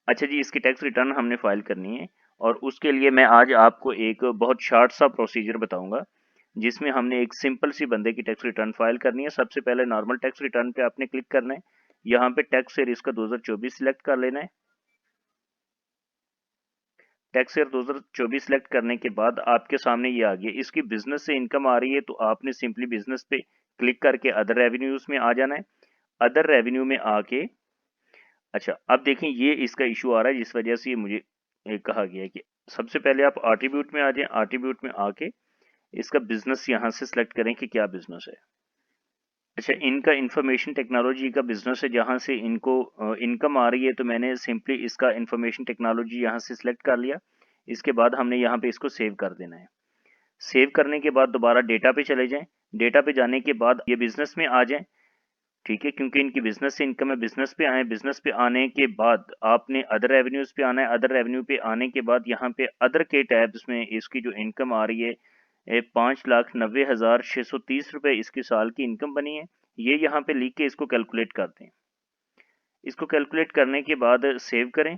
अच्छा जी, इसकी tax return हमने फाइल करनी है और उसके लिए मैं आज आपको एक बहुत शॉर्ट सा प्रोसीजर बताऊंगा जिसमें हमने एक सिंपल सी बंदे की टैक्स रिटर्न फाइल करनी है। सबसे पहले नॉर्मल टैक्स रिटर्न पे आपने क्लिक करना है। यहाँ पे टैक्स ईयर इसका 2024 सिलेक्ट कर लेना है। टैक्स ईयर 2024 सिलेक्ट करने के बाद आपके सामने ये आ गया, इसकी बिजनेस से इनकम आ रही है तो आपने सिंपली बिजनेस पे क्लिक करके अदर रेवेन्यूज में आ जाना है। अदर रेवेन्यू में आके अच्छा अब देखें ये इसका इशू आ रहा है जिस वजह से ये मुझे कहा गया है कि सबसे पहले आप आर्टिब्यूट में आ जाएं। आर्टिब्यूट में आके इसका बिजनेस यहाँ से सिलेक्ट करें कि क्या बिजनेस है। अच्छा, इनका इंफॉर्मेशन टेक्नोलॉजी का बिजनेस है जहाँ से इनको इनकम आ रही है, तो मैंने सिंपली इसका इंफॉर्मेशन टेक्नोलॉजी यहाँ से सिलेक्ट कर लिया। इसके बाद हमने यहाँ पे इसको सेव कर देना है। सेव करने के बाद दोबारा डेटा पे चले जाएं। डेटा पे जाने के बाद ये बिजनेस में आ जाएं। ठीक है, क्योंकि इनकी बिजनेस से इनकम है, बिजनेस पे आए। बिजनेस पे आने के बाद आपने अदर रेवेन्यूज पे आना है। अदर रेवेन्यू पे आने के बाद यहाँ पे अदर के टैब्स में इसकी जो इनकम आ रही है 5,90,630 रुपए इसकी साल की इनकम बनी है। ये यहाँ पे लिख के इसको कैलकुलेट करते हैं। इसको कैलकुलेट करने के बाद सेव करें।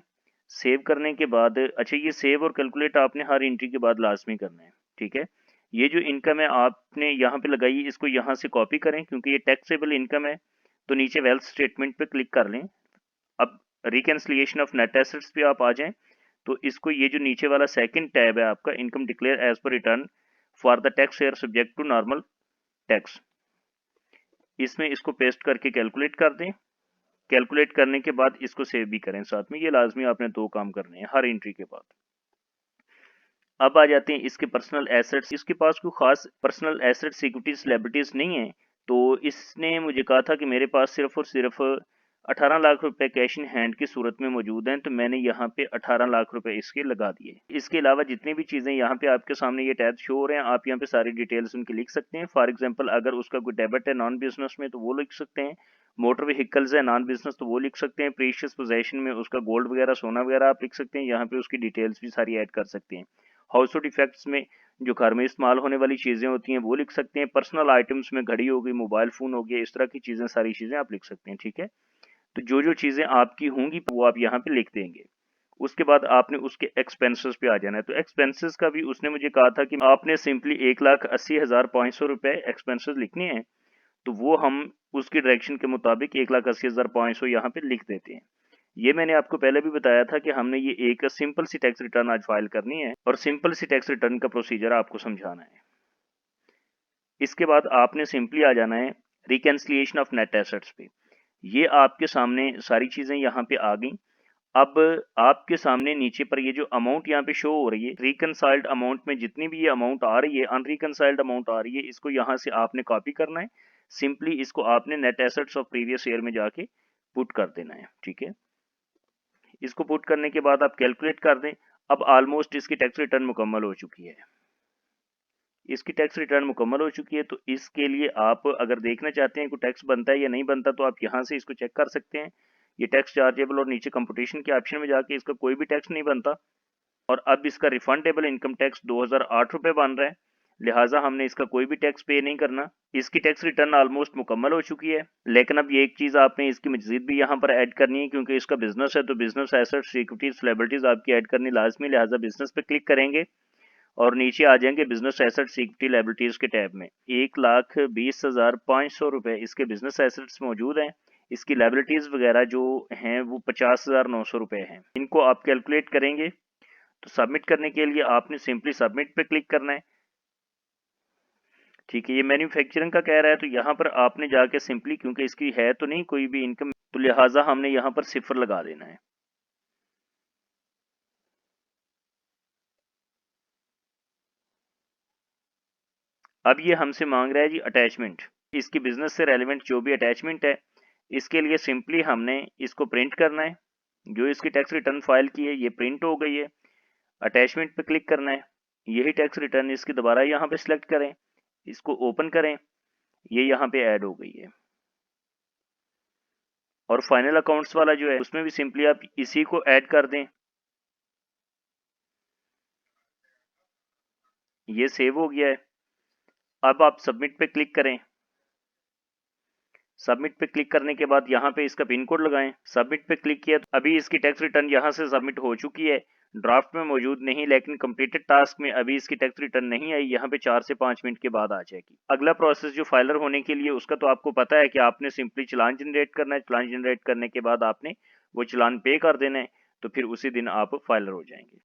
सेव करने के बाद अच्छा, ये सेव और कैलकुलेट आपने हर एंट्री के बाद लाजमी करना है। ठीक है, ये जो इनकम है आपने यहाँ पे लगाई, इसको यहाँ से कॉपी करें क्योंकि ये टैक्सेबल इनकम है। तो नीचे वेल्थ स्टेटमेंट पे क्लिक कर लें। अब रिकैंसिलिएशन ऑफ नेट एसेट्स पे आप आ जाएं। तो इसको ये जो नीचे वाला सेकंड टैब है आपका, income declare as per return for the tax year subject to normal tax, इसमें इसको पेस्ट करके कैलकुलेट कर दें। कैलकुलेट करने के बाद इसको सेव भी करें साथ में। ये लाजमी आपने दो काम करने हैं हर एंट्री के बाद। अब आ जाते हैं इसके पर्सनल एसेट्स। इसके पास कोई खास पर्सनल एसेट सिक्योरिटीज लायबिलिटीज नहीं है, तो इसने मुझे कहा था कि मेरे पास सिर्फ और सिर्फ 18 लाख रुपए कैश इन हैंड की सूरत में मौजूद हैं, तो मैंने यहाँ पे 18 लाख रुपए इसके लगा दिए। इसके अलावा जितनी भी चीजें यहाँ पे आपके सामने ये टैब शो हो रहे हैं, आप यहाँ पे सारी डिटेल्स उनकी लिख सकते हैं। फॉर एग्जाम्पल अगर उसका कोई डेबिट है नॉन बिजनेस में तो वो लिख सकते हैं। मोटर व्हीकल्स है नॉन बिजनेस तो वो लिख सकते हैं। प्रीशियस पोजेशन में उसका गोल्ड वगैरह सोना वगैरह आप लिख सकते हैं। यहाँ पे उसकी डिटेल्स भी सारी ऐड कर सकते हैं। हाउस होल्ड इफेक्ट्स में जो घर में इस्तेमाल होने वाली चीजें होती हैं वो लिख सकते हैं। पर्सनल आइटम्स में घड़ी हो गई, मोबाइल फोन हो गया, इस तरह की चीजें, सारी चीजें आप लिख सकते हैं। ठीक है, तो जो जो चीजें आपकी होंगी वो आप यहाँ पे लिख देंगे। उसके बाद आपने उसके एक्सपेंसेस पे आ जाना है। तो एक्सपेंसेस का भी उसने मुझे कहा था कि आपने सिंपली 1,80,500 रुपए एक्सपेंसेस लिखने हैं, तो वो हम उसकी डायरेक्शन के मुताबिक 1,80,500 यहाँ पे लिख देते हैं। ये मैंने आपको पहले भी बताया था कि हमने ये एक सिंपल सी टैक्स रिटर्न आज फाइल करनी है और सिंपल सी टैक्स रिटर्न का प्रोसीजर आपको समझाना है। इसके बाद आपने सिंपली आ जाना है रिकैंसिलिएशन ऑफ नेट एसेट्स पे। ये आपके सामने सारी चीजें यहाँ पे आ गई। अब आपके सामने नीचे पर ये जो अमाउंट यहाँ पे शो हो रही है, रिकनसाइल्ड अमाउंट में जितनी भी ये अमाउंट आ रही है, अनरिकनसाइल्ड अमाउंट आ रही है, इसको यहाँ से आपने कॉपी करना है। सिंपली इसको आपने net assets of previous year में जाके पुट कर देना है। ठीक है, इसको पुट करने के बाद आप कैलकुलेट कर दें। अब ऑलमोस्ट इसकी टैक्स रिटर्न मुकम्मल हो चुकी है। इसकी टैक्स रिटर्न मुकम्मल हो चुकी है, तो इसके लिए आप अगर देखना चाहते हैं कि टैक्स बनता है या नहीं बनता, तो आप यहाँ से इसको चेक कर सकते हैं। ये टैक्स चार्जेबल और नीचे कंपटीशन के ऑप्शन में जाके इसका कोई भी टैक्स नहीं बनता। और अब इसका रिफंडेबल इनकम टैक्स 2008 रुपए बन रहा है, लिहाजा हमने इसका कोई भी टैक्स पे नहीं करना। इसकी टैक्स रिटर्न ऑलमोस्ट मुकम्मल हो चुकी है। लेकिन अब ये एक चीज आपने इसकी मजीद भी यहाँ पर ऐड करनी है, क्योंकि इसका बिजनेस है तो बिजनेस एसेट्स सिक्योरिटीज लायबिलिटीज आपकी ऐड करनी लाजमी, लिहाजा बिजनेस पे क्लिक करेंगे और नीचे आ जाएंगे बिजनेस एसेट्स सिक्योरिटी लायबिलिटीज के टैब में। 1,20,500 रुपए इसके बिजनेस एसेट्स मौजूद हैं। इसकी लायबिलिटीज वगैरह जो हैं वो 50,900 रुपए हैं। इनको आप कैलकुलेट करेंगे तो सबमिट करने के लिए आपने सिंपली सबमिट पे क्लिक करना है। ठीक है, ये मैन्युफैक्चरिंग का कह रहा है तो यहाँ पर आपने जाके सिंपली, क्योंकि इसकी है तो नहीं कोई भी इनकम, तो लिहाजा हमने यहाँ पर 0 लगा देना है। अब ये हमसे मांग रहा है जी अटैचमेंट। इसकी बिजनेस से रेलिवेंट जो भी अटैचमेंट है, इसके लिए सिंपली हमने इसको प्रिंट करना है। जो इसकी टैक्स रिटर्न फाइल की है ये प्रिंट हो गई है। अटैचमेंट पे क्लिक करना है। यही टैक्स रिटर्न इसकी दोबारा यहाँ पे सिलेक्ट करें, इसको ओपन करें, ये यहाँ पे ऐड हो गई है। और फाइनल अकाउंट्स वाला जो है उसमें भी सिंपली आप इसी को ऐड कर दें। ये सेव हो गया है। अब आप सबमिट पे क्लिक करें। सबमिट पे क्लिक करने के बाद यहाँ पे इसका पिन कोड लगाएं। सबमिट पे क्लिक किया तो अभी इसकी टैक्स रिटर्न यहाँ से सबमिट हो चुकी है, ड्राफ्ट में मौजूद नहीं, लेकिन कंप्लीटेड टास्क में अभी इसकी टैक्स रिटर्न नहीं आई, यहाँ पे 4 से 5 मिनट के बाद आ जाएगी। अगला प्रोसेस जो फाइलर होने के लिए, उसका तो आपको पता है कि आपने सिंपली चालान जनरेट करना है। चालान जनरेट करने के बाद आपने वो चालान पे कर देना है, तो फिर उसी दिन आप फाइलर हो जाएंगे।